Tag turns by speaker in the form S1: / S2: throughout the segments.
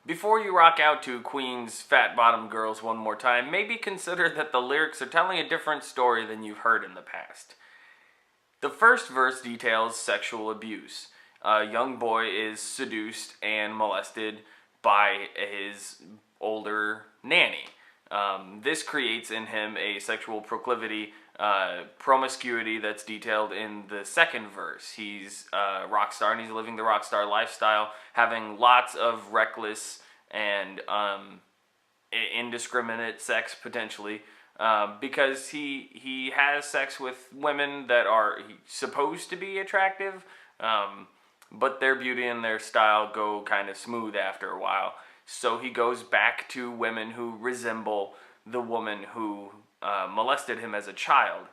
S1: Before you rock out to Queen's Fat Bottom Girls one more time, maybe consider that the lyrics are telling a different story than you've heard in the past. The first verse details sexual abuse. A young boy is seduced and molested by his older nanny. This creates in him a sexual proclivity, promiscuity that's detailed in the second verse. He's a rock star and he's living the rock star lifestyle, having lots of reckless and indiscriminate sex potentially, because he has sex with women that are supposed to be attractive, but their beauty and their style go kind of smooth after a while. So he goes back to women who resemble the woman who molested him as a child.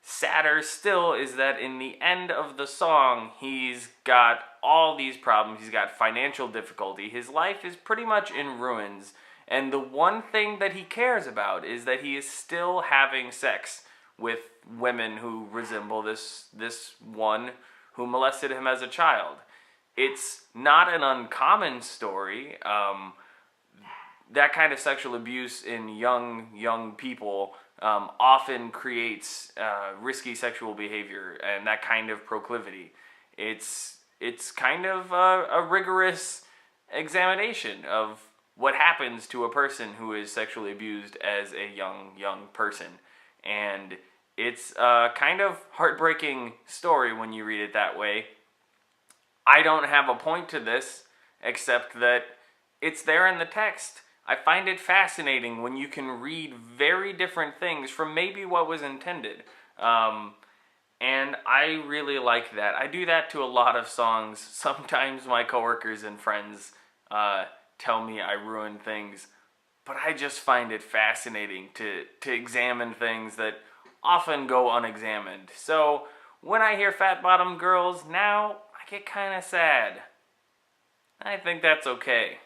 S1: Sadder still is that in the end of the song, he's got all these problems. He's got financial difficulty. His life is pretty much in ruins. And the one thing that he cares about is that he is still having sex with women who resemble this one who molested him as a child. It's not an uncommon story. That kind of sexual abuse in young people often creates risky sexual behavior and that kind of proclivity. It's kind of a rigorous examination of what happens to a person who is sexually abused as a young person. And it's a kind of heartbreaking story when you read it that way. I don't have a point to this, except that it's there in the text. I find it fascinating when you can read very different things from maybe what was intended. And I really like that. I do that to a lot of songs. Sometimes my coworkers and friends tell me I ruin things, but I just find it fascinating to examine things that often go unexamined. So when I hear Fat Bottom Girls now, I get kind of sad. I think that's okay.